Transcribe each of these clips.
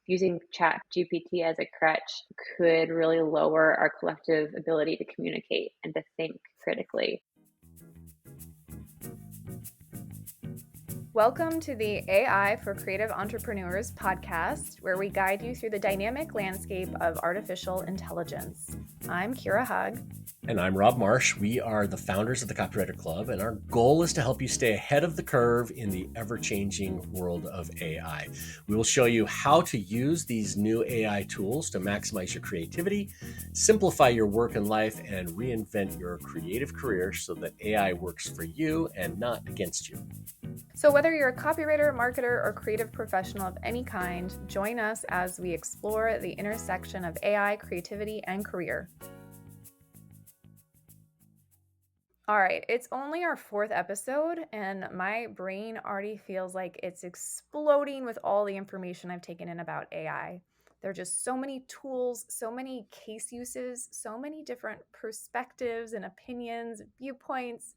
using Chat GPT as a crutch could really lower our collective ability to communicate and to think critically. Welcome to the AI for Creative Entrepreneurs podcast, where we guide you through the dynamic landscape of artificial intelligence. I'm Kira Hug. And I'm Rob Marsh. We are the founders of the Copywriter Club, and our goal is to help you stay ahead of the curve in the ever-changing world of AI. We will show you how to use these new AI tools to maximize your creativity, simplify your work and life, and reinvent your creative career so that AI works for you and not against you. So whether you're a copywriter, marketer, or creative professional of any kind, join us as we explore the intersection of AI, creativity, and career. All right, it's only our fourth episode, and my brain already feels like it's exploding with all the information I've taken in about AI. There are just so many tools, so many case uses, so many different perspectives and opinions, viewpoints.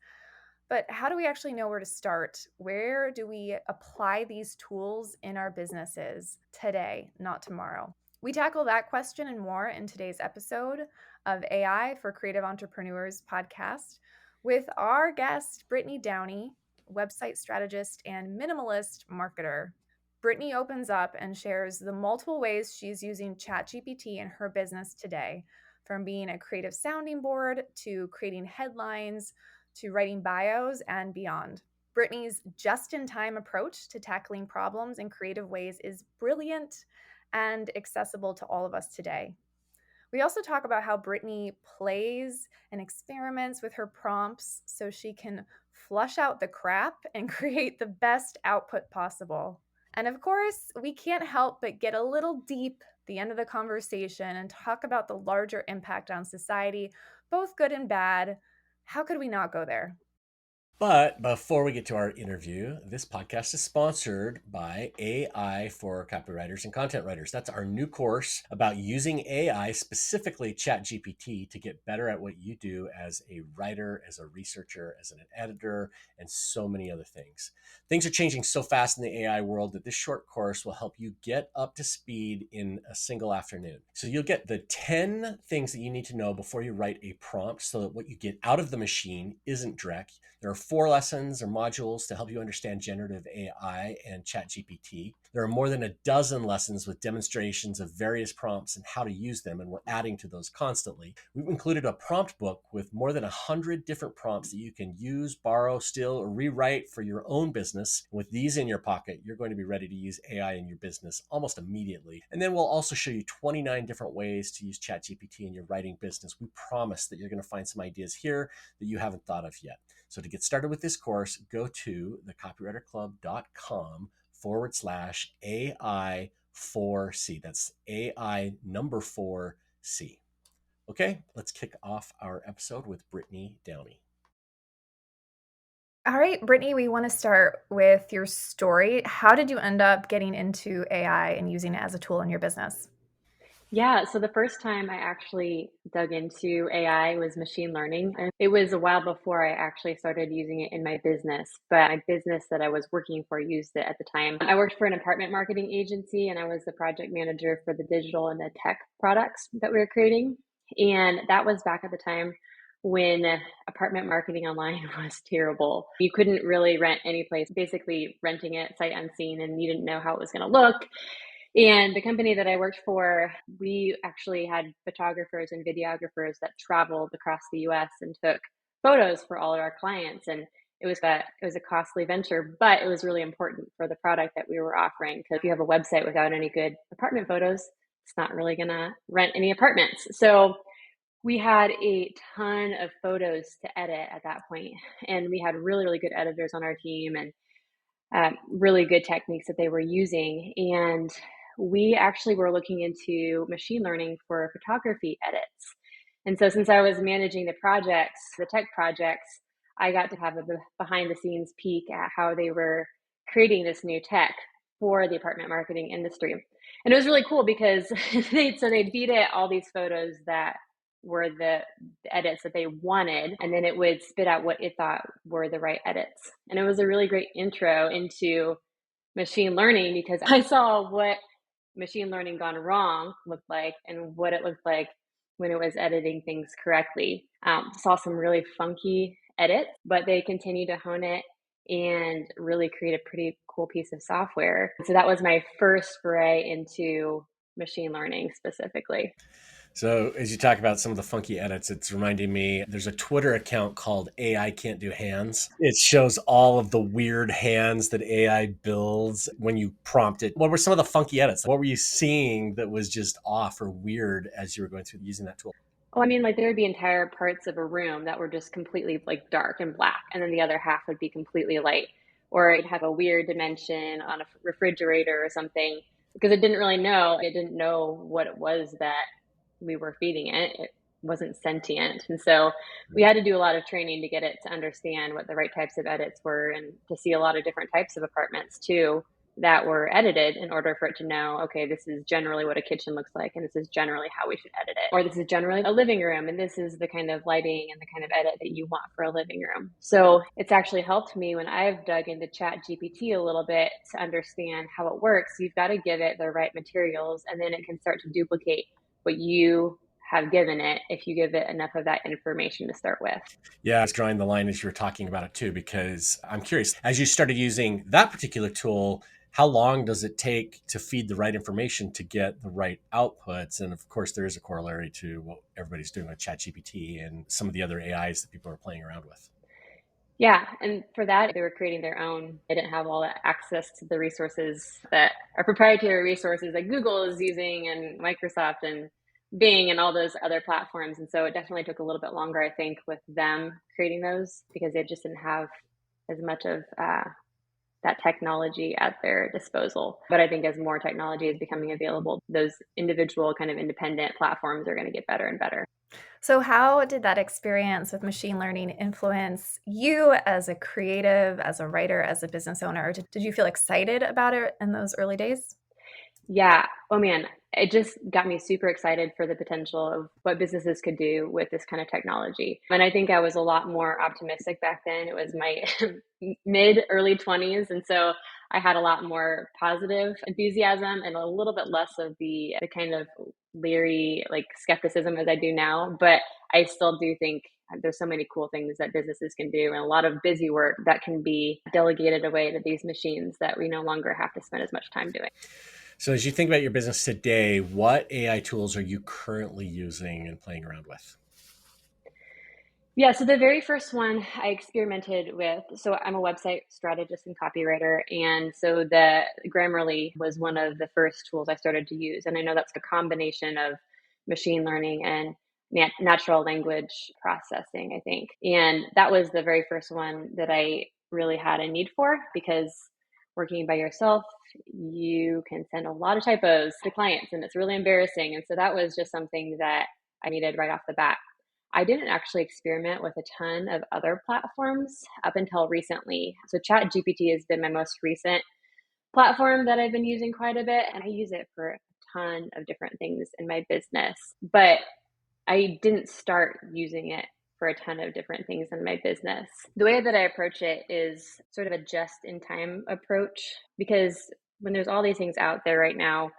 But how do we actually know where to start? Where do we apply these tools in our businesses today, not tomorrow? We tackle that question and more in today's episode of AI for Creative Entrepreneurs podcast with our guest, Brittany Downey, website strategist and minimalist marketer. Brittany opens up and shares the multiple ways she's using ChatGPT in her business today, from being a creative sounding board to creating headlines to writing bios and beyond. Brittany's just-in-time approach to tackling problems in creative ways is brilliant and accessible to all of us today. We also talk about how Brittany plays and experiments with her prompts so she can flush out the crap and create the best output possible. And of course, we can't help but get a little deep at the end of the conversation and talk about the larger impact on society, both good and bad. How could we not go there? But before we get to our interview, this podcast is sponsored by AI for Copywriters and Content Writers. That's our new course about using AI, specifically ChatGPT, to get better at what you do as a writer, as a researcher, as an editor, and so many other things. Things are changing so fast in the AI world that this short course will help you get up to speed in a single afternoon. So you'll get the 10 things that you need to know before you write a prompt so that what you get out of the machine isn't dreck. There are 4 lessons or modules to help you understand generative AI and ChatGPT. There are more than a dozen lessons with demonstrations of various prompts and how to use them, and we're adding to those constantly. We've included a prompt book with more than 100 different prompts that you can use, borrow, steal, or rewrite for your own business. With these in your pocket, you're going to be ready to use AI in your business almost immediately. And then we'll also show you 29 different ways to use ChatGPT in your writing business. We promise that you're going to find some ideas here that you haven't thought of yet. So to get started with this course, go to thecopywriterclub.com/AI4C. That's AI number 4C. Okay, let's kick off our episode with Brittany Downey. All right, Brittany, we want to start with your story. How did you end up getting into AI and using it as a tool in your business? Yeah, so the first time I actually dug into AI was machine learning. And it was a while before I actually started using it in my business, but my business that I was working for used it at the time. I worked for an apartment marketing agency and I was the project manager for the digital and the tech products that we were creating. And that was back at the time when apartment marketing online was terrible. You couldn't really rent any place, basically renting it sight unseen, and you didn't know how it was going to look. And the company that I worked for, we actually had photographers and videographers that traveled across the US and took photos for all of our clients. And it was a costly venture, but it was really important for the product that we were offering. Because if you have a website without any good apartment photos, it's not really going to rent any apartments. So we had a ton of photos to edit at that point, and we had really, really good editors on our team and really good techniques that they were using. And we actually were looking into machine learning for photography edits. And so since I was managing the projects, the tech projects, I got to have a behind the scenes peek at how they were creating this new tech for the apartment marketing industry. And it was really cool because they'd feed it all these photos that were the edits that they wanted, and then it would spit out what it thought were the right edits. And it was a really great intro into machine learning because I saw what machine learning gone wrong looked like and what it looked like when it was editing things correctly. Saw some really funky edits, but they continue to hone it and really create a pretty cool piece of software. So that was my first foray into machine learning specifically. So, as you talk about some of the funky edits, it's reminding me there's a Twitter account called AI Can't Do Hands. It shows all of the weird hands that AI builds when you prompt it. What were some of the funky edits? What were you seeing that was just off or weird as you were going through using that tool? Oh, I mean, like there would be entire parts of a room that were just completely like dark and black, and then the other half would be completely light, or it'd have a weird dimension on a refrigerator or something because it didn't really know. It didn't know what it was that we were feeding it. It wasn't sentient. And so we had to do a lot of training to get it to understand what the right types of edits were and to see a lot of different types of apartments too that were edited in order for it to know, okay, this is generally what a kitchen looks like, and this is generally how we should edit it. Or this is generally a living room, and this is the kind of lighting and the kind of edit that you want for a living room. So it's actually helped me when I've dug into Chat GPT a little bit to understand how it works. You've got to give it the right materials, and then it can start to duplicate what you have given it if you give it enough of that information to start with. Yeah, I was drawing the line as you were talking about it too, because I'm curious, as you started using that particular tool, how long does it take to feed the right information to get the right outputs? And of course, there is a corollary to what everybody's doing with ChatGPT and some of the other AIs that people are playing around with. Yeah, and for that, they were creating their own. They didn't have all that access to the resources that are proprietary resources that Google is using and Microsoft and Bing and all those other platforms. And so it definitely took a little bit longer, I think, with them creating those because they just didn't have as much of that technology at their disposal. But I think as more technology is becoming available, those individual kind of independent platforms are going to get better and better. So, how did that experience with machine learning influence you as a creative, as a writer, as a business owner? Did you feel excited about it in those early days? Yeah. Oh man, it just got me super excited for the potential of what businesses could do with this kind of technology. And I think I was a lot more optimistic back then. It was my mid early 20s. And so I had a lot more positive enthusiasm and a little bit less of the kind of leery like skepticism as I do now. But I still do think there's so many cool things that businesses can do and a lot of busy work that can be delegated away to these machines that we no longer have to spend as much time doing. So, as you think about your business today, what AI tools are you currently using and playing around with? Yeah, so the very first one I experimented with, so I'm a website strategist and copywriter, and so the Grammarly was one of the first tools I started to use. And I know that's a combination of machine learning and natural language processing, I think. And that was the very first one that I really had a need for because working by yourself, you can send a lot of typos to clients, and it's really embarrassing. And so that was just something that I needed right off the bat. I didn't actually experiment with a ton of other platforms up until recently. So ChatGPT has been my most recent platform that I've been using quite a bit, and I use it for a ton of different things in my business. But I didn't start using it for a ton of different things in my business. The way that I approach it is sort of a just in time approach because when there's all these things out there right now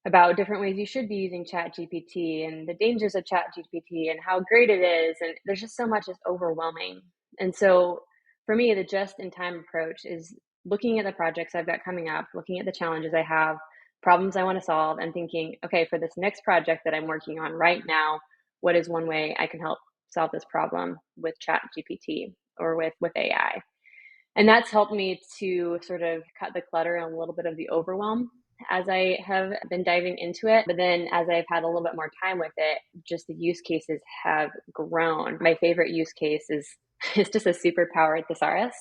about different ways you should be using chat gpt and the dangers of chat gpt and how great it is and there's just so much that's overwhelming. And so for me the just in time approach is looking at the projects I've got coming up, looking at the challenges I have, problems I want to solve, and thinking, okay, for this next project that I'm working on right now, what is one way I can help solve this problem with chat gpt or with ai. And that's helped me to sort of cut the clutter and a little bit of the overwhelm as I have been diving into it. But then as I've had a little bit more time with it, just the use cases have grown. My favorite use case is it's just a superpowered thesaurus.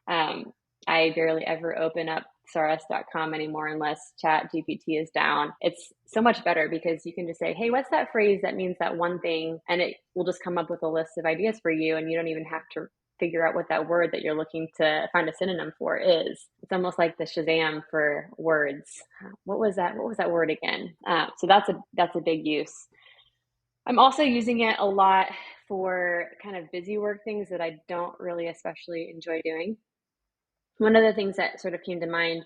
Um, I barely ever open up thesaurus.com anymore unless chat GPT is down. It's so much better because you can just say, hey, what's that phrase that means that one thing? And it will just come up with a list of ideas for you. And you don't even have to figure out what that word that you're looking to find a synonym for is. It's almost like the Shazam for words. What was that? What was that word again? So that's a big use. I'm also using it a lot for kind of busy work things that I don't really especially enjoy doing. One of the things that sort of came to mind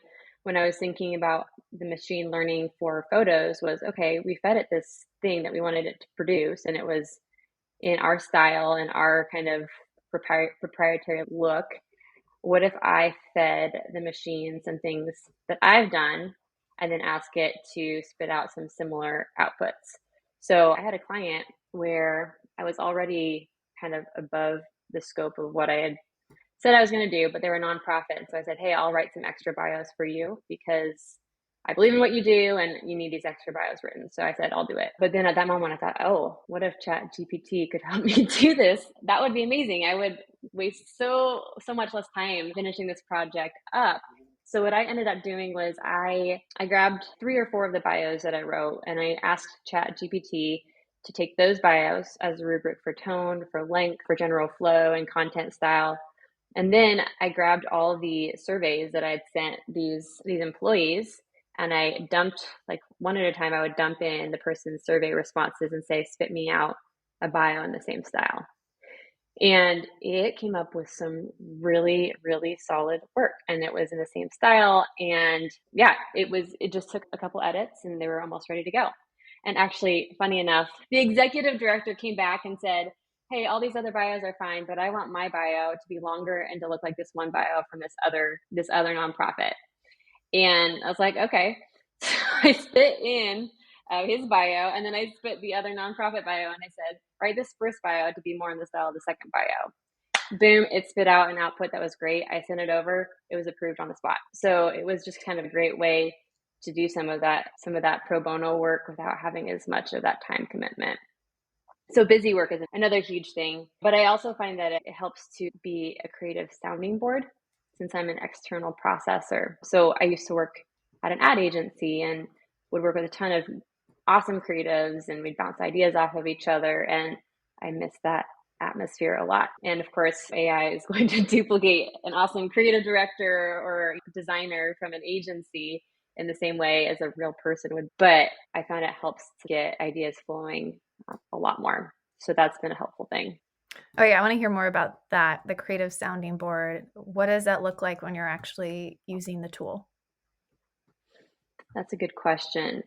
when I was thinking about the machine learning for photos was, okay, we fed it this thing that we wanted it to produce, and it was in our style and our kind of proprietary look. What if I fed the machine some things that I've done and then ask it to spit out some similar outputs? So I had a client where I was already kind of above the scope of what I had said I was going to do, but they were a nonprofit. And so I said, hey, I'll write some extra bios for you because I believe in what you do and you need these extra bios written. So I said, I'll do it. But then at that moment, I thought, oh, what if Chat GPT could help me do this? That would be amazing. I would waste so much less time finishing this project up. So what I ended up doing was I grabbed 3 or 4 of the bios that I wrote and I asked Chat GPT to take those bios as a rubric for tone, for length, for general flow and content style. And then I grabbed all the surveys that I had sent these employees and I dumped, like one at a time, I would dump in the person's survey responses and say, spit me out a bio in the same style. And it came up with some really, really solid work. And it was in the same style. And yeah, it just took a couple edits and they were almost ready to go. And actually, funny enough, the executive director came back and said, hey, all these other bios are fine, but I want my bio to be longer and to look like this one bio from this other nonprofit. And I was like, okay. So I spit in his bio, and then I spit the other nonprofit bio, and I said, write this first bio to be more in the style of the second bio. Boom, it spit out an output that was great. I sent it over. It was approved on the spot. So it was just kind of a great way to do some of that pro bono work without having as much of that time commitment. So busy work is another huge thing, but I also find that it helps to be a creative sounding board since I'm an external processor. So I used to work at an ad agency and would work with a ton of awesome creatives and we'd bounce ideas off of each other. And I miss that atmosphere a lot. And of course, AI is going to duplicate an awesome creative director or designer from an agency in the same way as a real person would. But I found it helps to get ideas flowing a lot more. So that's been a helpful thing. Oh yeah, I want to hear more about that, the creative sounding board. What does that look like when you're actually using the tool? That's a good question.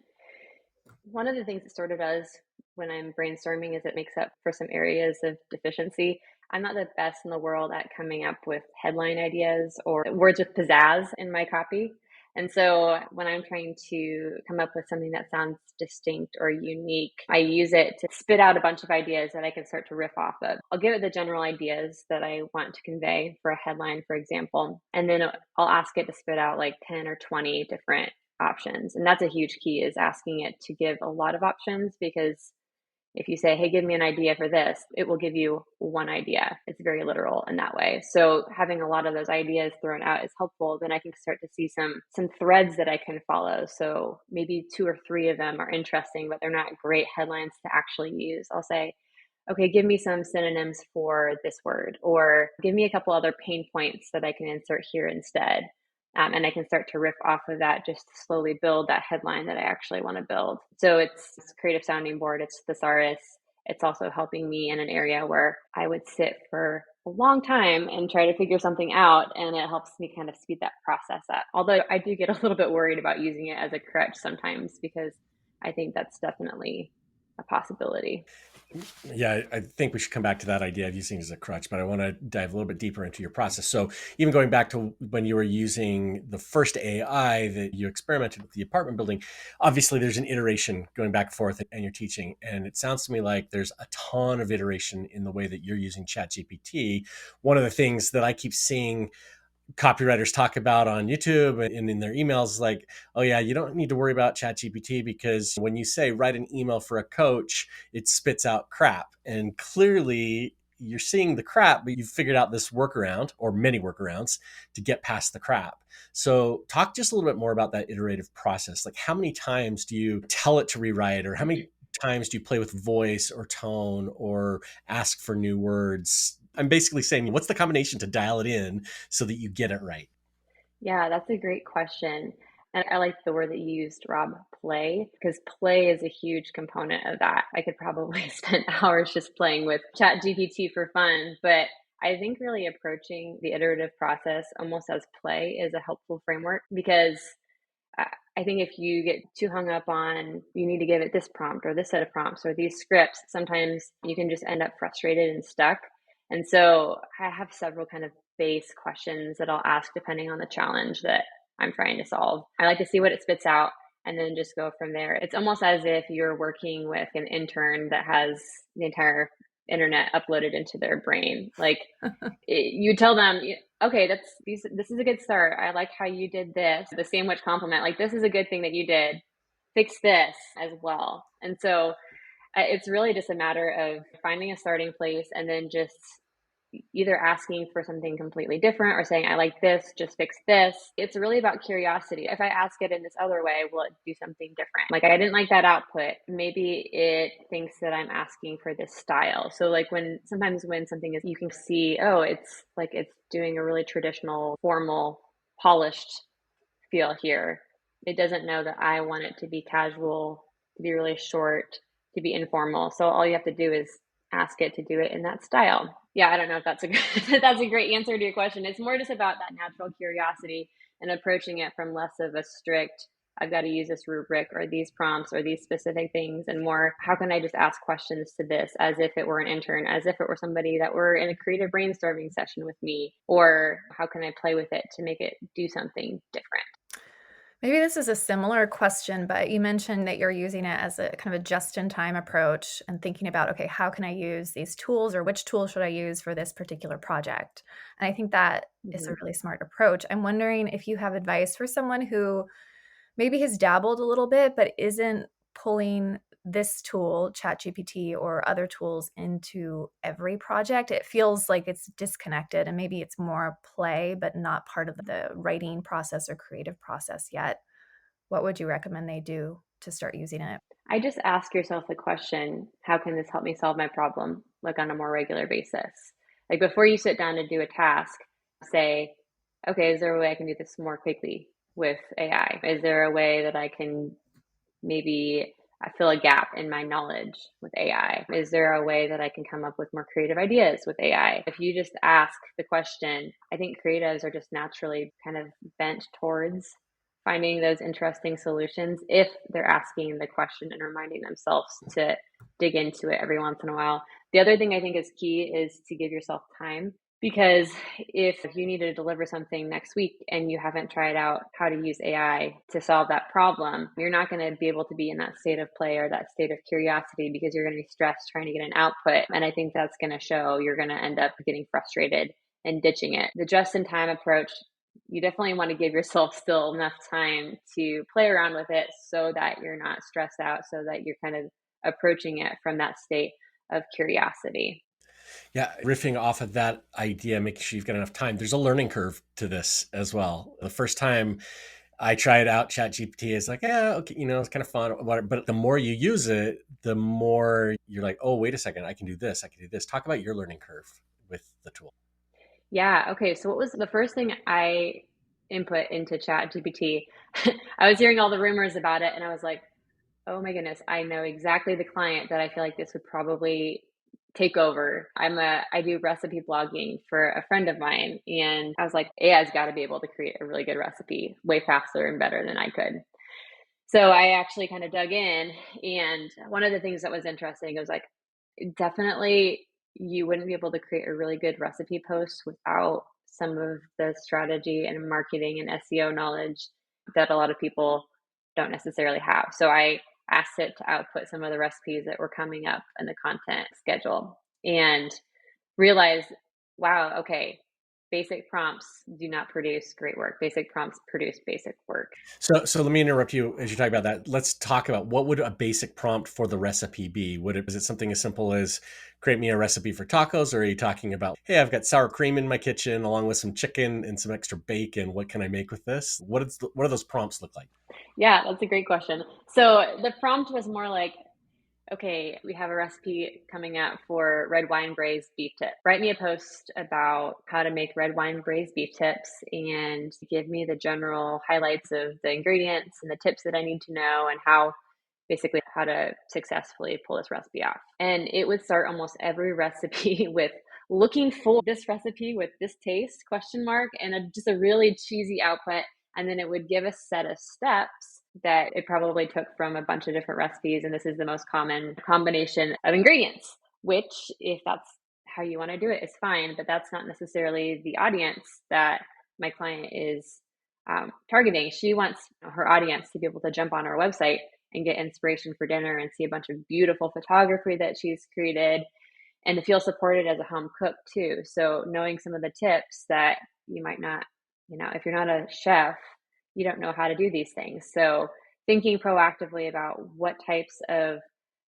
One of the things it sort of does when I'm brainstorming is it makes up for some areas of deficiency. I'm not the best in the world at coming up with headline ideas or words with pizzazz in my copy. And so when I'm trying to come up with something that sounds distinct or unique, I use it to spit out a bunch of ideas that I can start to riff off of. I'll give it the general ideas that I want to convey for a headline, for example, and then I'll ask it to spit out like 10 or 20 different options. And that's a huge key, is asking it to give a lot of options, because if you say, hey, give me an idea for this, it will give you one idea. It's very literal in that way. So having a lot of those ideas thrown out is helpful. Then I can start to see some threads that I can follow. So maybe 2 or 3 of them are interesting, but they're not great headlines to actually use. I'll say, okay, give me some synonyms for this word, or give me a couple other pain points that I can insert here instead. And I can start to riff off of that just to slowly build that headline that I actually want to build. So it's creative sounding board, it's thesaurus. It's also helping me in an area where I would sit for a long time and try to figure something out, and it helps me kind of speed that process up. Although I do get a little bit worried about using it as a crutch sometimes, because I think that's definitely a possibility. Yeah, I think we should come back to that idea of using it as a crutch, but I want to dive a little bit deeper into your process. So even going back to when you were using the first AI that you experimented with the apartment building, obviously there's an iteration going back and forth and you're teaching. And it sounds to me like there's a ton of iteration in the way that you're using ChatGPT. One of the things that I keep seeing copywriters talk about on YouTube and in their emails, like, oh yeah, you don't need to worry about ChatGPT because when you say write an email for a coach, it spits out crap. And clearly you're seeing the crap, but you've figured out this workaround or many workarounds to get past the crap. So talk just a little bit more about that iterative process. Like, how many times do you tell it to rewrite, or how many times do you play with voice or tone or ask for new words? I'm basically saying, what's the combination to dial it in so that you get it right? Yeah, that's a great question. And I like the word that you used, Rob, play, because play is a huge component of that. I could probably spend hours just playing with ChatGPT for fun, but I think really approaching the iterative process almost as play is a helpful framework, because I I think if you get too hung up on you need to give it this prompt or this set of prompts or these scripts, sometimes you can just end up frustrated and stuck. And so I have several kind of base questions that I'll ask depending on the challenge that I'm trying to solve. I like to see what it spits out and then just go from there. It's almost as if you're working with an intern that has the entire internet uploaded into their brain. Like you tell them, okay, this is a good start. I like how you did this. The sandwich compliment, like this is a good thing that you did. Fix this as well. And so it's really just a matter of finding a starting place and then just either asking for something completely different or saying, I like this, just fix this. It's really about curiosity. If I ask it in this other way, will it do something different? Like, I didn't like that output. Maybe it thinks that I'm asking for this style. So, like, sometimes when something is, you can see, oh, it's like it's doing a really traditional, formal, polished feel here. It doesn't know that I want it to be casual, to be really short, to be informal. So all you have to do is ask it to do it in that style. Yeah, I don't know if that's a that's a great answer to your question. It's more just about that natural curiosity and approaching it from less of a strict I've got to use this rubric or these prompts or these specific things, and more how can I just ask questions to this as if it were an intern, as if it were somebody that were in a creative brainstorming session with me, or how can I play with it to make it do something different? Maybe this is a similar question, but you mentioned that you're using it as a kind of a just-in-time approach and thinking about, okay, how can I use these tools or which tool should I use for this particular project? And I think that is a Mhm. really smart approach. I'm wondering if you have advice for someone who maybe has dabbled a little bit, but isn't pulling this tool, ChatGPT, or other tools into every project. It feels like it's disconnected and maybe it's more play, but not part of the writing process or creative process yet. What would you recommend they do to start using it? I just ask yourself the question, how can this help me solve my problem, like on a more regular basis? Like before you sit down to do a task, say, okay, is there a way I can do this more quickly with AI? Is there a way that I can maybe fill a gap in my knowledge with AI? Is there a way that I can come up with more creative ideas with AI? If you just ask the question, I think creatives are just naturally kind of bent towards finding those interesting solutions if they're asking the question and reminding themselves to dig into it every once in a while. The other thing I think is key is to give yourself time, because if you need to deliver something next week and you haven't tried out how to use AI to solve that problem, you're not going to be able to be in that state of play or that state of curiosity because you're going to be stressed trying to get an output. And I think that's going to show. You're going to end up getting frustrated and ditching it. The just in time approach, you definitely want to give yourself still enough time to play around with it so that you're not stressed out, so that you're kind of approaching it from that state of curiosity. Yeah, riffing off of that idea, making sure you've got enough time. There's a learning curve to this as well. The first time I tried out ChatGPT, it's like, yeah, okay, it's kind of fun. But the more you use it, the more you're like, oh, wait a second, I can do this. I can do this. Talk about your learning curve with the tool. Yeah. Okay. So, what was the first thing I input into Chat GPT? I was hearing all the rumors about it, and I was like, oh my goodness, I know exactly the client that I feel like this would probably take over. I do recipe blogging for a friend of mine, and I was like, AI's got to be able to create a really good recipe way faster and better than I could. So I actually kind of dug in, and one of the things that was interesting was like, definitely you wouldn't be able to create a really good recipe post without some of the strategy and marketing and SEO knowledge that a lot of people don't necessarily have. So I asked it to output some of the recipes that were coming up in the content schedule and realized, wow, okay, basic prompts do not produce great work. Basic prompts produce basic work. So let me interrupt you as you talk about that. Let's talk about what would a basic prompt for the recipe be? Is it something as simple as create me a recipe for tacos, or are you talking about, hey, I've got sour cream in my kitchen along with some chicken and some extra bacon. What can I make with this? What do those prompts look like? Yeah, that's a great question. So the prompt was more like, okay, we have a recipe coming out for red wine braised beef tip. Write me a post about how to make red wine braised beef tips and give me the general highlights of the ingredients and the tips that I need to know and how to successfully pull this recipe off. And it would start almost every recipe with looking for this recipe with this taste question mark and just a really cheesy output. And then it would give a set of steps that it probably took from a bunch of different recipes. And this is the most common combination of ingredients, which, if that's how you want to do it, is fine. But that's not necessarily the audience that my client is targeting. She wants her audience to be able to jump on her website and get inspiration for dinner and see a bunch of beautiful photography that she's created, and to feel supported as a home cook too. So knowing some of the tips that you might not, if you're not a chef, you don't know how to do these things. So thinking proactively about what types of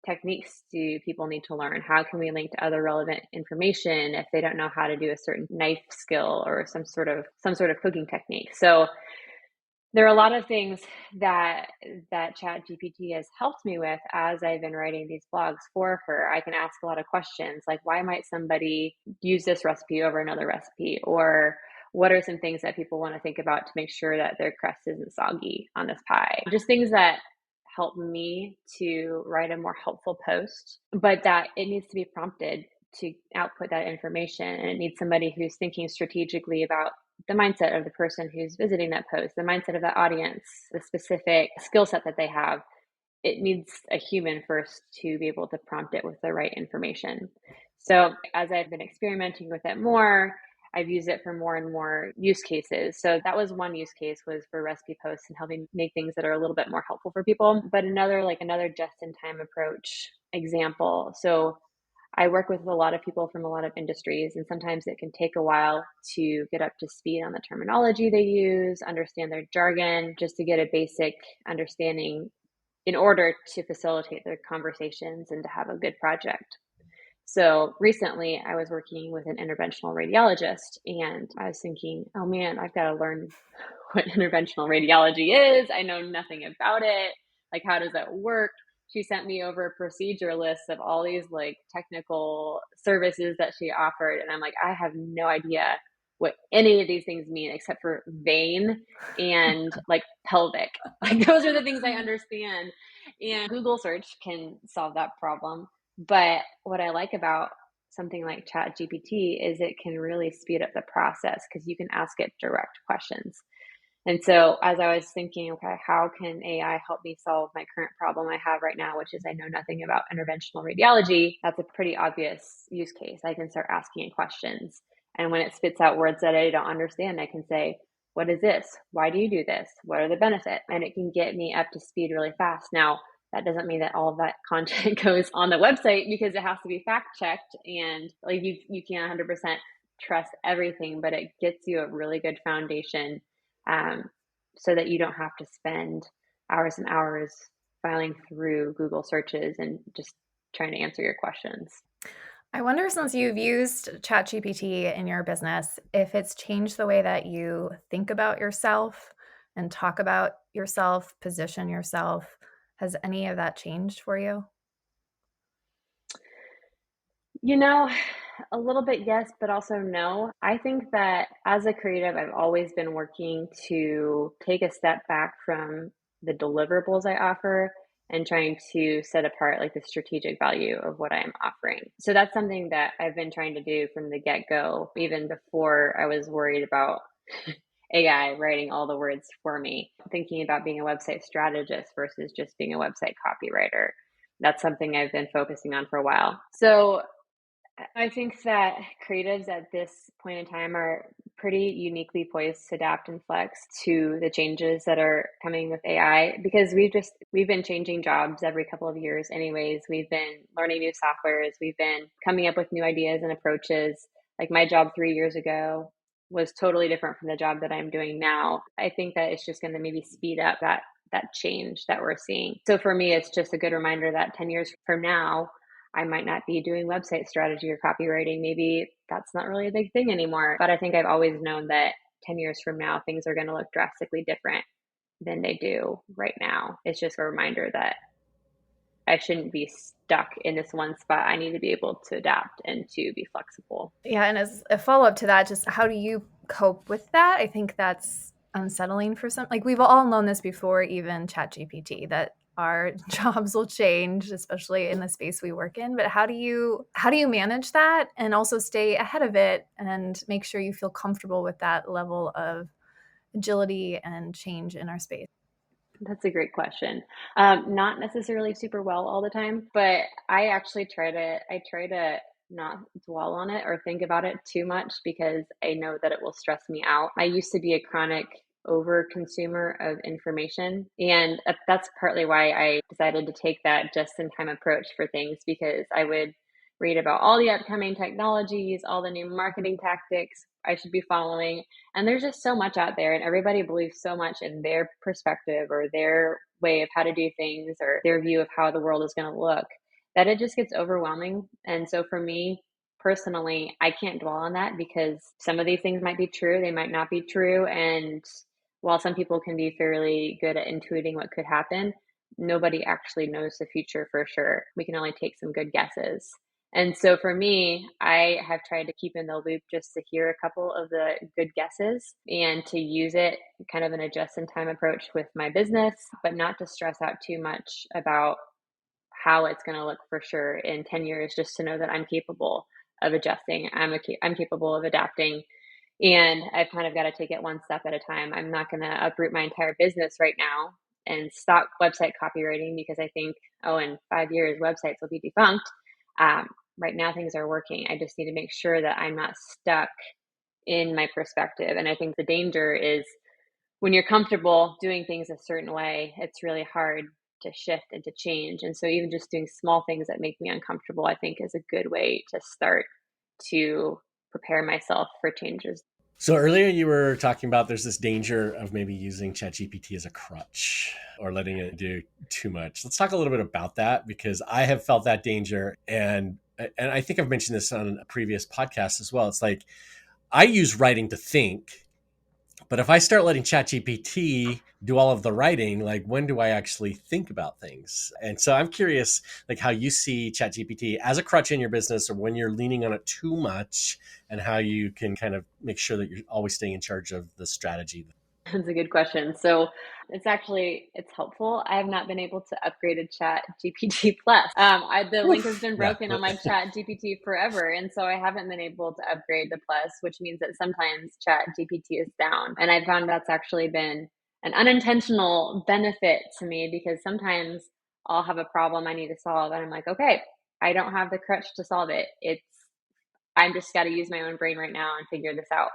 techniques do people need to learn? How can we link to other relevant information if they don't know how to do a certain knife skill or some sort of cooking technique? So there are a lot of things that Chat GPT has helped me with as I've been writing these blogs for her. I can ask a lot of questions like, why might somebody use this recipe over another recipe? Or what are some things that people want to think about to make sure that their crust isn't soggy on this pie? Just things that help me to write a more helpful post, but that it needs to be prompted to output that information. And it needs somebody who's thinking strategically about the mindset of the person who's visiting that post, the mindset of the audience, the specific skill set that they have. It needs a human first to be able to prompt it with the right information. So as I've been experimenting with it more, I've used it for more and more use cases. So that was one use case, was for recipe posts and helping make things that are a little bit more helpful for people. But another just-in-time approach example. So I work with a lot of people from a lot of industries, and sometimes it can take a while to get up to speed on the terminology they use, understand their jargon, just to get a basic understanding in order to facilitate their conversations and to have a good project. So recently I was working with an interventional radiologist, and I was thinking, oh man, I've got to learn what interventional radiology is. I know nothing about it. Like, how does that work? She sent me over a procedure list of all these like technical services that she offered. And I'm like, I have no idea what any of these things mean except for vein and like pelvic. Like, those are the things I understand. And Google search can solve that problem. But what I like about something like Chat GPT is it can really speed up the process because you can ask it direct questions. And so as I was thinking, okay, how can AI help me solve my current problem I have right now, which is I know nothing about interventional radiology, that's a pretty obvious use case. I can start asking it questions. And when it spits out words that I don't understand, I can say, what is this? Why do you do this? What are the benefits? And it can get me up to speed really fast. Now, that doesn't mean that all of that content goes on the website, because it has to be fact checked, and like you can't 100% trust everything, but it gets you a really good foundation, so that you don't have to spend hours and hours filing through Google searches and just trying to answer your questions. I wonder, since you've used ChatGPT in your business, if it's changed the way that you think about yourself and talk about yourself, position yourself. Has any of that changed for you? A little bit yes, but also no. I think that as a creative, I've always been working to take a step back from the deliverables I offer and trying to set apart like the strategic value of what I'm offering. So that's something that I've been trying to do from the get-go, even before I was worried about AI writing all the words for me, thinking about being a website strategist versus just being a website copywriter. That's something I've been focusing on for a while. So I think that creatives at this point in time are pretty uniquely poised to adapt and flex to the changes that are coming with AI, because we've been changing jobs every couple of years anyways. We've been learning new softwares, we've been coming up with new ideas and approaches. Like, my job 3 years ago was totally different from the job that I'm doing now. I think that it's just going to maybe speed up that change that we're seeing. So for me, it's just a good reminder that 10 years from now, I might not be doing website strategy or copywriting. Maybe that's not really a big thing anymore. But I think I've always known that 10 years from now, things are going to look drastically different than they do right now. It's just a reminder that I shouldn't be stuck in this one spot. I need to be able to adapt and to be flexible. Yeah. And as a follow-up to that, just how do you cope with that? I think that's unsettling for some. Like, we've all known this before, even ChatGPT, that our jobs will change, especially in the space we work in. But how do you manage that and also stay ahead of it and make sure you feel comfortable with that level of agility and change in our space? That's a great question. Not necessarily super well all the time, but I try to not dwell on it or think about it too much because I know that it will stress me out. I used to be a chronic over consumer of information, and that's partly why I decided to take that just in time approach for things because I would read about all the upcoming technologies, all the new marketing tactics I should be following, and there's just so much out there, and everybody believes so much in their perspective or their way of how to do things or their view of how the world is going to look that it just gets overwhelming. And so for me personally, I can't dwell on that because some of these things might be true, they might not be true. And while some people can be fairly good at intuiting what could happen, nobody actually knows the future for sure. We can only take some good guesses. And so for me, I have tried to keep in the loop just to hear a couple of the good guesses and to use it kind of in a just in time approach with my business, but not to stress out too much about how it's going to look for sure in 10 years, just to know that I'm capable of adjusting. I'm capable of adapting. And I've kind of got to take it one step at a time. I'm not going to uproot my entire business right now and stop website copywriting because I think, oh, in 5 years, websites will be defunct. Um, right now, things are working. I just need to make sure that I'm not stuck in my perspective. And I think the danger is when you're comfortable doing things a certain way, it's really hard to shift and to change. And so, even just doing small things that make me uncomfortable, I think is a good way to start to prepare myself for changes. So earlier you were talking about there's this danger of maybe using ChatGPT as a crutch or letting it do too much. Let's talk a little bit about that because I have felt that danger, and I think I've mentioned this on a previous podcast as well. It's like I use writing to think, but if I start letting ChatGPT do all of the writing, like when do I actually think about things? And so I'm curious, like how you see ChatGPT as a crutch in your business, or when you're leaning on it too much, and how you can kind of make sure that you're always staying in charge of the strategy. That's a good question. So it's helpful. I have not been able to upgrade a Chat GPT Plus. The link has Oof. been Yeah. broken on my Chat GPT forever, and so I haven't been able to upgrade the Plus, which means that sometimes Chat GPT is down, and I found that's actually been an unintentional benefit to me because sometimes I'll have a problem I need to solve, and I'm like, okay, I don't have the crutch to solve it. I'm just got to use my own brain right now and figure this out.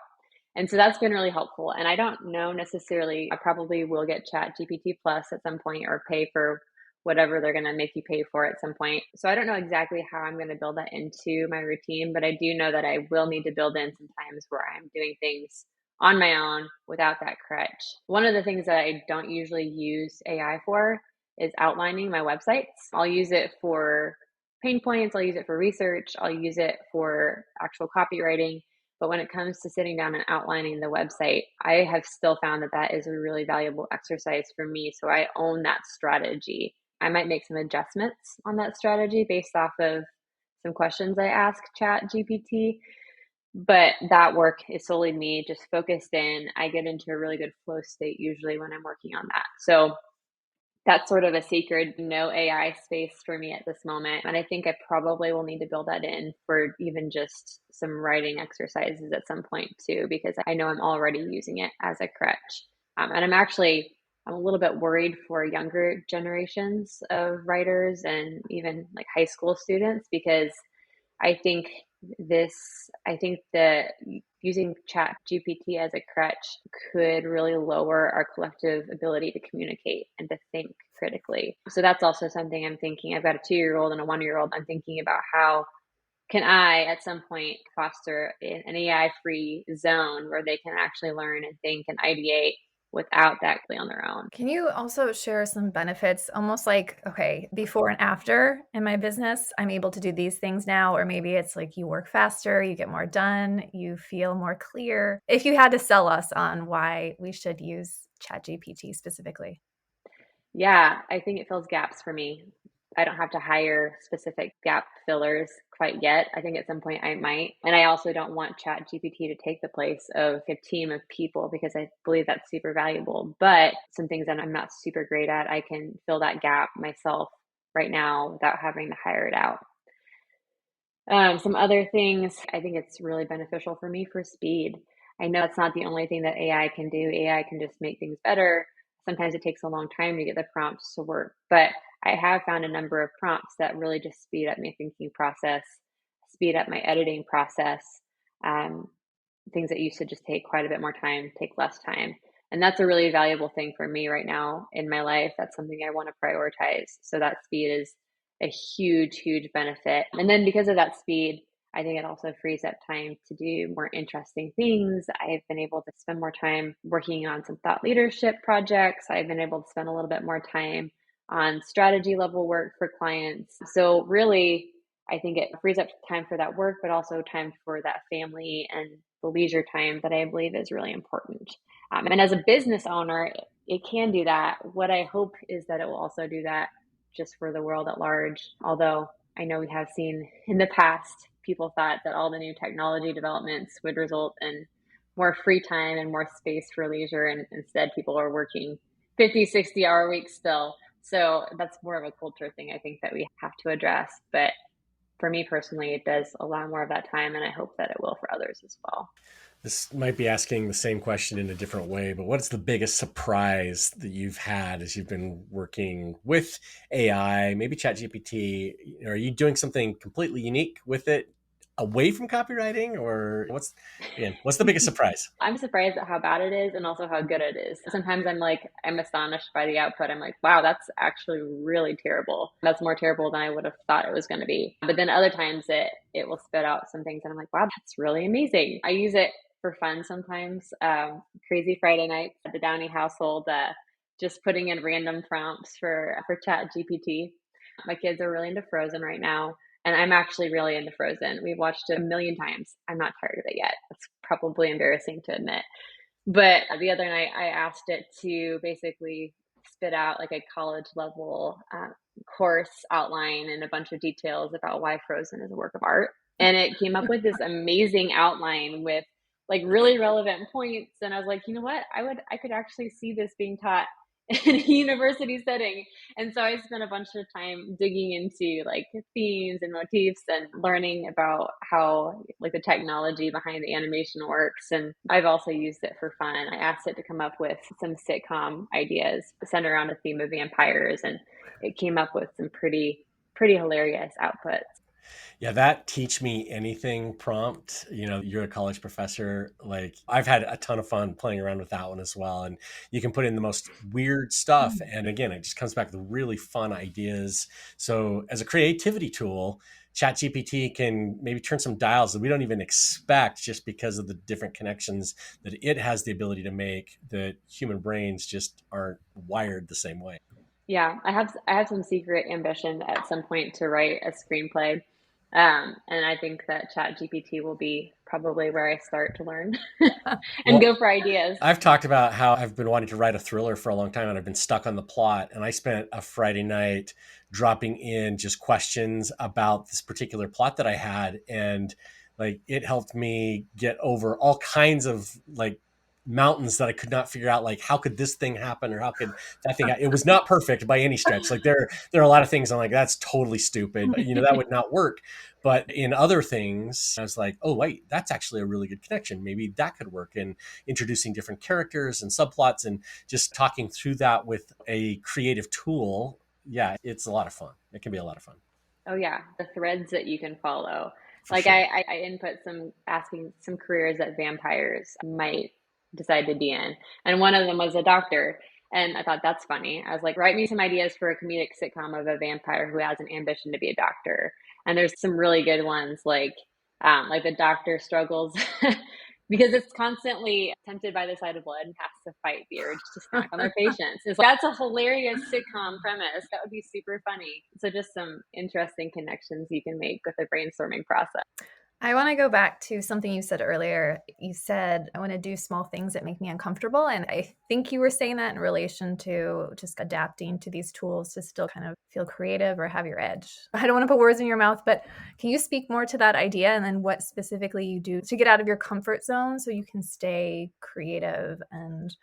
And so that's been really helpful. And I don't know necessarily, I probably will get Chat GPT Plus at some point or pay for whatever they're going to make you pay for at some point. So I don't know exactly how I'm going to build that into my routine, but I do know that I will need to build in some times where I'm doing things on my own without that crutch. One of the things that I don't usually use AI for is outlining my websites. I'll use it for pain points, I'll use it for research, I'll use it for actual copywriting. But when it comes to sitting down and outlining the website, I have still found that that is a really valuable exercise for me. So I own that strategy. I might make some adjustments on that strategy based off of some questions I ask Chat GPT, but that work is solely me just focused in. I get into a really good flow state usually when I'm working on that. So that's sort of a sacred no AI space for me at this moment. And I think I probably will need to build that in for even just some writing exercises at some point too, because I know I'm already using it as a crutch. And I'm a little bit worried for younger generations of writers and even like high school students because I think I think that using Chat GPT as a crutch could really lower our collective ability to communicate and to think critically. So that's also something I'm thinking. I've got a 2-year old and a 1-year old. I'm thinking about how can I at some point foster an AI free zone where they can actually learn and think and ideate without that on their own. Can you also share some benefits, almost like, okay, before and after in my business, I'm able to do these things now, or maybe it's like you work faster, you get more done, you feel more clear. If you had to sell us on why we should use ChatGPT specifically. Yeah, I think it fills gaps for me. I don't have to hire specific gap fillers quite yet. I think at some point I might. And I also don't want Chat GPT to take the place of a team of people because I believe that's super valuable. But some things that I'm not super great at, I can fill that gap myself right now without having to hire it out. Some other things, I think it's really beneficial for me for speed. I know it's not the only thing that AI can do. AI can just make things better. Sometimes it takes a long time to get the prompts to work, but I have found a number of prompts that really just speed up my thinking process, speed up my editing process. Um, Things that used to just take quite a bit more time take less time. And that's a really valuable thing for me right now in my life. That's something I want to prioritize. So that speed is a huge, huge benefit. And then because of that speed, I think it also frees up time to do more interesting things. I've been able to spend more time working on some thought leadership projects. I've been able to spend a little bit more time on strategy level work for clients. So really, I think it frees up time for that work, but also time for that family and the leisure time that I believe is really important. And as a business owner, it can do that. What I hope is that it will also do that just for the world at large. Although I know we have seen in the past, people thought that all the new technology developments would result in more free time and more space for leisure. And instead, people are working 50, 60-hour weeks still. So that's more of a culture thing I think that we have to address. But for me personally, it does allow more of that time, and I hope that it will for others as well. This might be asking the same question in a different way, but what's the biggest surprise that you've had as you've been working with AI, maybe ChatGPT? Are you doing something completely unique with it away from copywriting, or what's the biggest surprise? I'm surprised at how bad it is and also how good it is. Sometimes I'm astonished by the output. I'm like, wow, that's actually really terrible. That's more terrible than I would have thought it was going to be. But then other times it will spit out some things and I'm like, wow, that's really amazing. I use it for fun sometimes. Crazy Friday nights at the Downey household, just putting in random prompts for Chat GPT. My kids are really into Frozen right now. And I'm actually really into Frozen. We've watched it a million times. I'm not tired of it yet. It's probably embarrassing to admit. But the other night, I asked it to basically spit out like a college level course outline and a bunch of details about why Frozen is a work of art. And it came up with this amazing outline with like really relevant points. And I was like, you know what? I could actually see this being taught in a university setting. And so I spent a bunch of time digging into like themes and motifs and learning about how like the technology behind the animation works. And I've also used it for fun. I asked it to come up with some sitcom ideas centered around a theme of vampires, and it came up with some pretty hilarious outputs. Yeah, that teach me anything prompt. You're a college professor. Like, I've had a ton of fun playing around with that one as well. And you can put in the most weird stuff. And again, it just comes back to really fun ideas. So as a creativity tool, ChatGPT can maybe turn some dials that we don't even expect just because of the different connections that it has the ability to make that human brains just aren't wired the same way. Yeah, I have some secret ambition at some point to write a screenplay. And I think that Chat GPT will be probably where I start to learn and Well, go for ideas. I've talked about how I've been wanting to write a thriller for a long time and I've been stuck on the plot. And I spent a Friday night dropping in just questions about this particular plot that I had. And like it helped me get over all kinds of like mountains that I could not figure out, like how could this thing happen or how could that thing it was not perfect by any stretch. Like there are a lot of things I'm like, that's totally stupid. That would not work. But in other things, I was like, oh wait, that's actually a really good connection. Maybe that could work. And introducing different characters and subplots and just talking through that with a creative tool. Yeah, it's a lot of fun. It can be a lot of fun. Oh yeah, the threads that you can follow. For Like sure. I input some asking some careers that vampires might decide to be in. And one of them was a doctor. And I thought that's funny. I was like, write me some ideas for a comedic sitcom of a vampire who has an ambition to be a doctor. And there's some really good ones like the doctor struggles because it's constantly tempted by the sight of blood and has to fight the urge to snack on their patients. It's like, that's a hilarious sitcom premise. That would be super funny. So just some interesting connections you can make with the brainstorming process. I want to go back to something you said earlier. You said, I want to do small things that make me uncomfortable. And I think you were saying that in relation to just adapting to these tools to still kind of feel creative or have your edge. I don't want to put words in your mouth, but can you speak more to that idea and then what specifically you do to get out of your comfort zone so you can stay creative and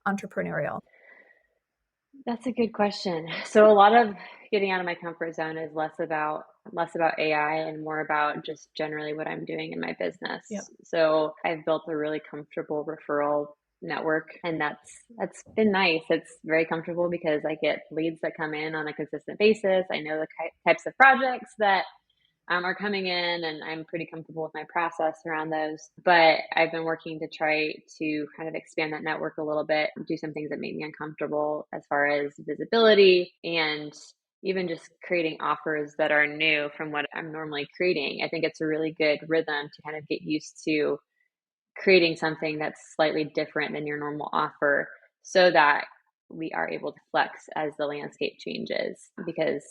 entrepreneurial? That's a good question. So a lot of getting out of my comfort zone is less about AI and more about just generally what I'm doing in my Yep. business. So I've built a really comfortable referral network, and that's been nice. It's very comfortable because I get leads that come in on a consistent basis. I know the types of projects that are coming in, and I'm pretty comfortable with my process around those. But I've been working to try to kind of expand that network a little bit, do some things that make me uncomfortable as far as visibility and even just creating offers that are new from what I'm normally creating. I think it's a really good rhythm to kind of get used to creating something that's slightly different than your normal offer so that we are able to flex as the landscape changes, because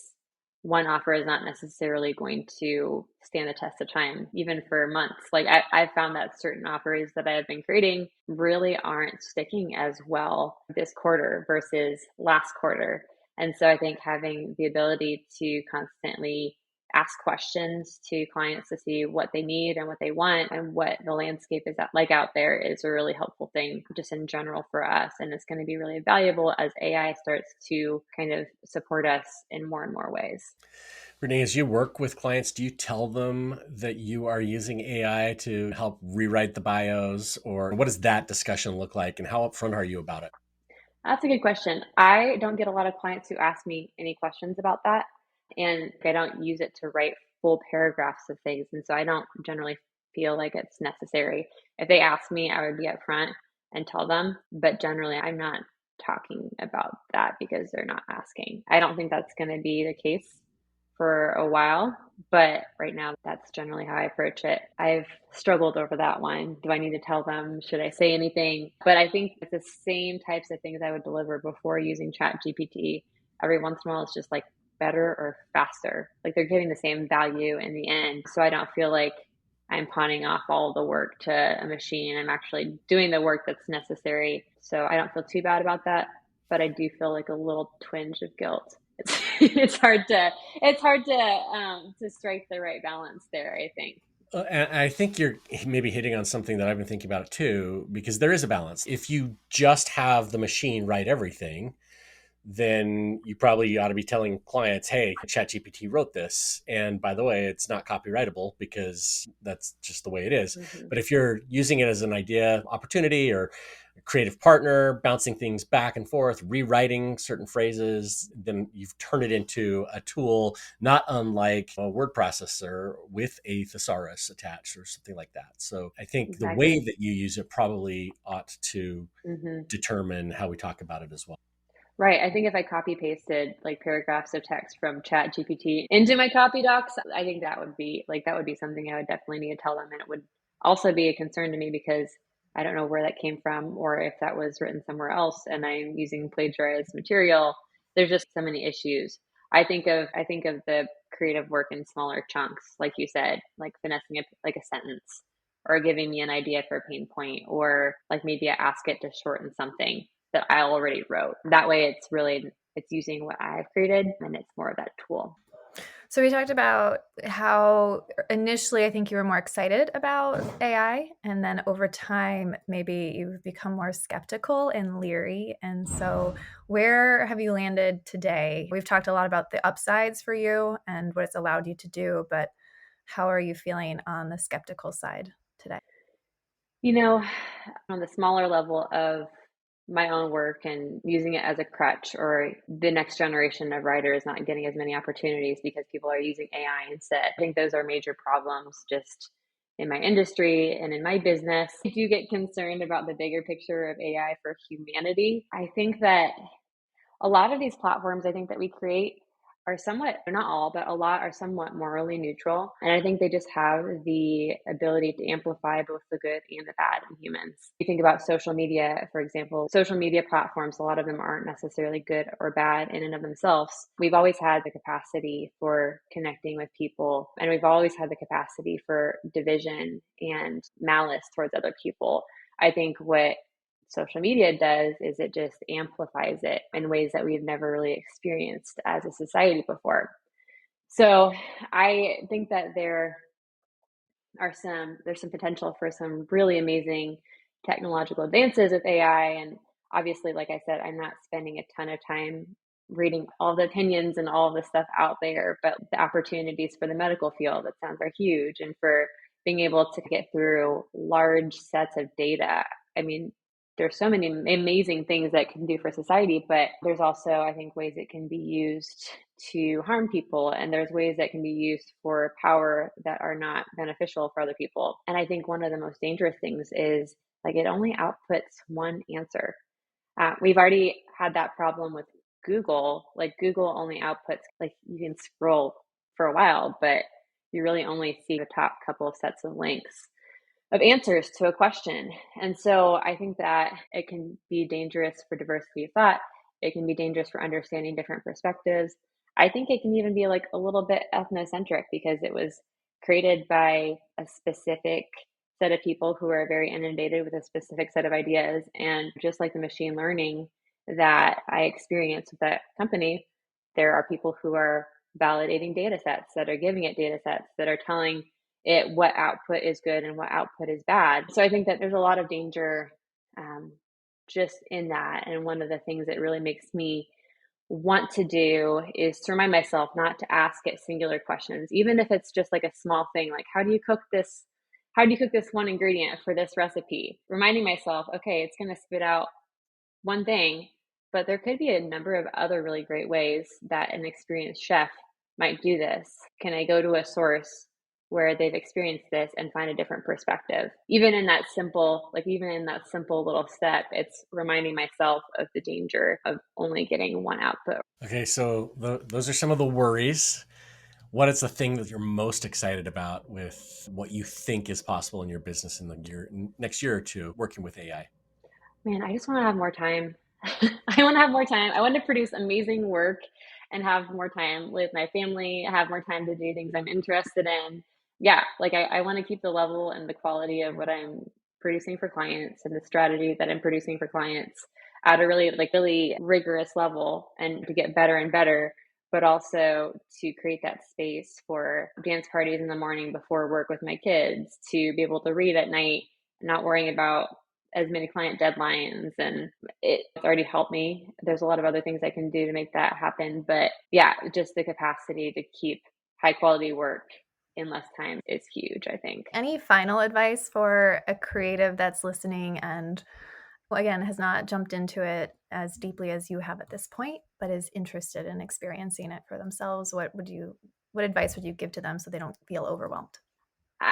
one offer is not necessarily going to stand the test of time, even for months. Like I found that certain offers that I have been creating really aren't sticking as well this quarter versus last quarter. And so I think having the ability to constantly ask questions to clients to see what they need and what they want and what the landscape is like out there is a really helpful thing just in general for us. And it's going to be really valuable as AI starts to kind of support us in more and more ways. Renee, as you work with clients, do you tell them that you are using AI to help rewrite the bios, or what does that discussion look like, and how upfront are you about it? That's a good question. I don't get a lot of clients who ask me any questions about that, and I don't use it to write full paragraphs of things. And so I don't generally feel like it's necessary. If they ask me, I would be upfront and tell them, but generally I'm not talking about that because they're not asking. I don't think that's going to be the case for a while, but right now that's generally how I approach it. I've struggled over that one. Do I need to tell them? Should I say anything? But I think it's the same types of things I would deliver before using Chat GPT. Every once in a while, it's just like better or faster. Like they're getting the same value in the end. So I don't feel like I'm pawning off all the work to a machine. I'm actually doing the work that's necessary. So I don't feel too bad about that, but I do feel like a little twinge of guilt. It's hard to strike the right balance there, I think. And I think you're maybe hitting on something that I've been thinking about too, because there is a balance. If you just have the machine write everything, then you probably ought to be telling clients, hey, ChatGPT wrote this. And by the way, it's not copyrightable because that's just the way it is. Mm-hmm. But if you're using it as an idea, opportunity, or a creative partner, bouncing things back and forth, rewriting certain phrases, then you've turned it into a tool, not unlike a word processor with a thesaurus attached or something like that. So I think the way Exactly. that you use it probably ought to Mm-hmm. determine how we talk about it as well. Right. I think if I copy pasted like paragraphs of text from Chat GPT into my copy docs, I think that would be something I would definitely need to tell them. And it would also be a concern to me because I don't know where that came from or if that was written somewhere else and I'm using plagiarized material. There's just so many issues. I think of the creative work in smaller chunks, like you said, like finessing like a sentence or giving me an idea for a pain point, or like maybe I ask it to shorten something that I already wrote. That way it's using what I've created and it's more of that tool. So we talked about how initially I think you were more excited about AI, and then over time maybe you've become more skeptical and leery. And so where have you landed today? We've talked a lot about the upsides for you and what it's allowed you to do, but how are you feeling on the skeptical side today? You know, on the smaller level of my own work and using it as a crutch, or the next generation of writers not getting as many opportunities because people are using AI instead. I think those are major problems just in my industry and in my business. I do get concerned about the bigger picture of AI for humanity. I think that a lot of these platforms I think that we create are somewhat, they're not all, but a lot are somewhat morally neutral. And I think they just have the ability to amplify both the good and the bad in humans. You think about social media, for example, social media platforms, a lot of them aren't necessarily good or bad in and of themselves. We've always had the capacity for connecting with people, and we've always had the capacity for division and malice towards other people. I think what social media does is it just amplifies it in ways that we've never really experienced as a society before. So I think that there's some potential for some really amazing technological advances with AI, and obviously, like I said, I'm not spending a ton of time reading all the opinions and all the stuff out there, but the opportunities for the medical field, it sounds are huge. And for being able to get through large sets of data. I mean, there's so many amazing things that it can do for society, but there's also, I think, ways it can be used to harm people. And there's ways that can be used for power that are not beneficial for other people. And I think one of the most dangerous things is like it only outputs one answer. We've already had that problem with Google. Like Google only outputs, like you can scroll for a while, but you really only see the top couple of sets of links of answers to a question. And so I think that it can be dangerous for diversity of thought. It can be dangerous for understanding different perspectives. I think it can even be like a little bit ethnocentric because it was created by a specific set of people who are very inundated with a specific set of ideas. And just like the machine learning that I experienced with that company, there are people who are validating data sets, that are giving it data sets, that are telling it what output is good and what output is bad. So I think that there's a lot of danger just in that. And one of the things that really makes me want to do is to remind myself not to ask it singular questions, even if it's just like a small thing, like how do you cook this? How do you cook this one ingredient for this recipe? Reminding myself, okay, it's going to spit out one thing, but there could be a number of other really great ways that an experienced chef might do this. Can I go to a source where they've experienced this and find a different perspective? Even in that simple, like even in that simple little step, it's reminding myself of the danger of only getting one output. Okay, so those are some of the worries. What is the thing that you're most excited about with what you think is possible in your business in the next year or two working with AI? Man, I just want to have more time. I want to have more time. I want to produce amazing work and have more time with my family, have more time to do things I'm interested in. Yeah, like I want to keep the level and the quality of what I'm producing for clients and the strategy that I'm producing for clients at a really like really rigorous level and to get better and better, but also to create that space for dance parties in the morning before work with my kids, to be able to read at night, not worrying about as many client deadlines, and it's already helped me. There's a lot of other things I can do to make that happen, but yeah, just the capacity to keep high quality work in less time is huge, I think. Any final advice for a creative that's listening and, again, has not jumped into it as deeply as you have at this point, but is interested in experiencing it for themselves? What advice would you give to them so they don't feel overwhelmed?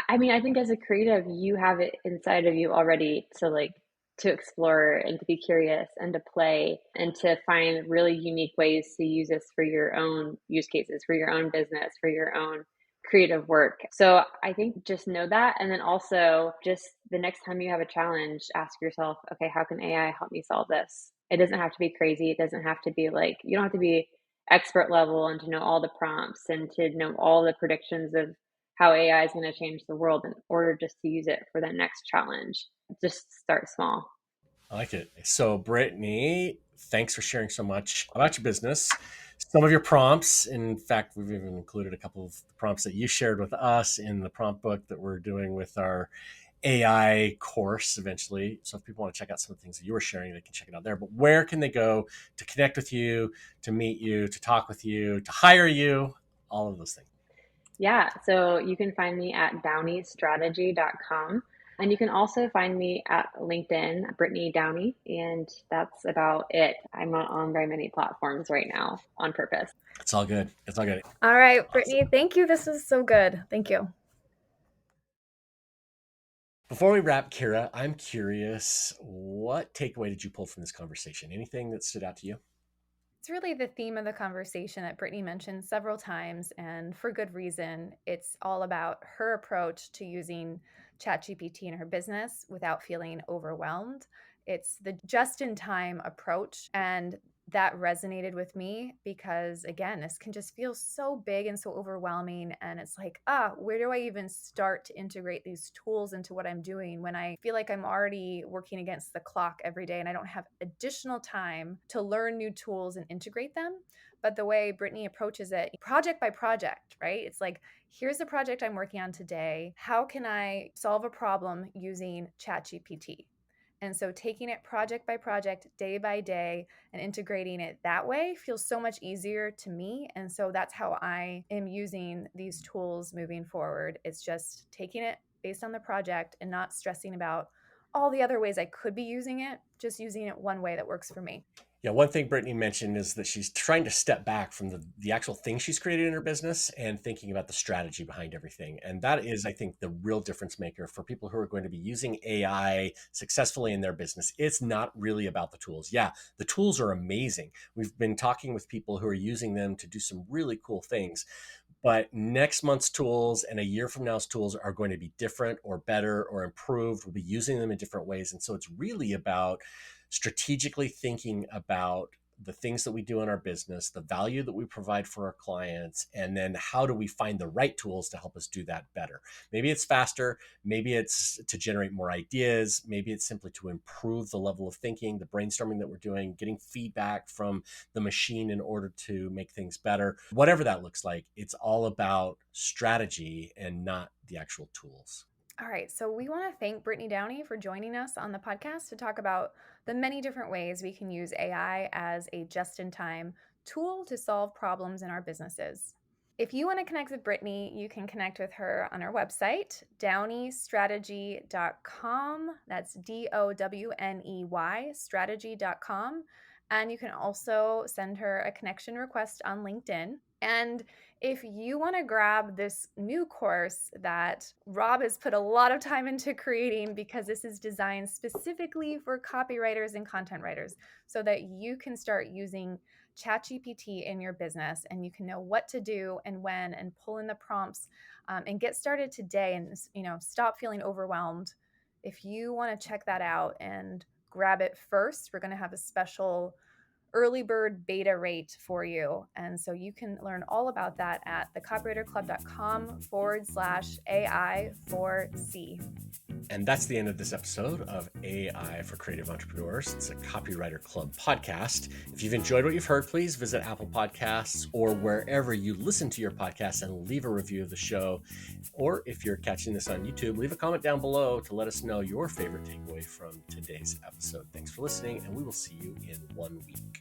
I mean, I think as a creative, you have it inside of you already to like to explore and to be curious and to play and to find really unique ways to use this for your own use cases, for your own business, for your own creative work. So I think just know that. And then also just the next time you have a challenge, ask yourself, okay, how can AI help me solve this? It doesn't have to be crazy. It doesn't have to be like, you don't have to be expert level and to know all the prompts and to know all the predictions of how AI is going to change the world in order just to use it for the next challenge. Just start small. I like it. So, Brittany, thanks for sharing so much about your business. Some of your prompts. In fact, we've even included a couple of prompts that you shared with us in the prompt book that we're doing with our AI course eventually. So, if people want to check out some of the things that you were sharing, they can check it out there. But where can they go to connect with you, to meet you, to talk with you, to hire you? All of those things. Yeah, so you can find me at downeystrategy.com. And you can also find me at LinkedIn, Brittany Downey, and that's about it. I'm not on very many platforms right now on purpose. It's all good. It's all good. All right, Brittany, Awesome. thank you. This was so good. Thank you. Before we wrap, Kira, I'm curious, what takeaway did you pull from this conversation? Anything that stood out to you? It's really the theme of the conversation that Brittany mentioned several times, and for good reason. It's all about her approach to using ChatGPT in her business without feeling overwhelmed. It's the just in time approach. And that resonated with me because, again, this can just feel so big and so overwhelming. And it's like, where do I even start to integrate these tools into what I'm doing when I feel like I'm already working against the clock every day and I don't have additional time to learn new tools and integrate them? But the way Brittany approaches it, project by project, right? It's like, here's the project I'm working on today. How can I solve a problem using ChatGPT? And so taking it project by project, day by day, and integrating it that way feels so much easier to me. And so that's how I am using these tools moving forward. It's just taking it based on the project and not stressing about all the other ways I could be using it, just using it one way that works for me. Yeah, one thing Brittany mentioned is that she's trying to step back from the actual thing she's created in her business and thinking about the strategy behind everything. And that is, I think, the real difference maker for people who are going to be using AI successfully in their business. It's not really about the tools. Yeah, the tools are amazing. We've been talking with people who are using them to do some really cool things. But next month's tools and a year from now's tools are going to be different or better or improved. We'll be using them in different ways. And so it's really about strategically thinking about the things that we do in our business, the value that we provide for our clients, and then how do we find the right tools to help us do that better. Maybe it's faster, maybe it's to generate more ideas, maybe it's simply to improve the level of thinking, the brainstorming that we're doing, getting feedback from the machine in order to make things better. Whatever that looks like, it's all about strategy and not the actual tools. All right, so we want to thank Brittany Downey for joining us on the podcast to talk about the many different ways we can use AI as a just-in-time tool to solve problems in our businesses. If you want to connect with Brittany, you can connect with her on our website, downeystrategy.com. That's DOWNEY strategy.com. And you can also send her a connection request on LinkedIn. And if you want to grab this new course that Rob has put a lot of time into creating, because this is designed specifically for copywriters and content writers, so that you can start using ChatGPT in your business and you can know what to do and when and pull in the prompts and get started today and stop feeling overwhelmed. If you want to check that out and grab it first, we're going to have a special early bird beta rate for you. And so you can learn all about that at thecopywriterclub.com/AI4C. And that's the end of this episode of AI for Creative Entrepreneurs. It's a Copywriter Club podcast. If you've enjoyed what you've heard, please visit Apple Podcasts or wherever you listen to your podcasts and leave a review of the show. Or if you're catching this on YouTube, leave a comment down below to let us know your favorite takeaway from today's episode. Thanks for listening, and we will see you in 1 week.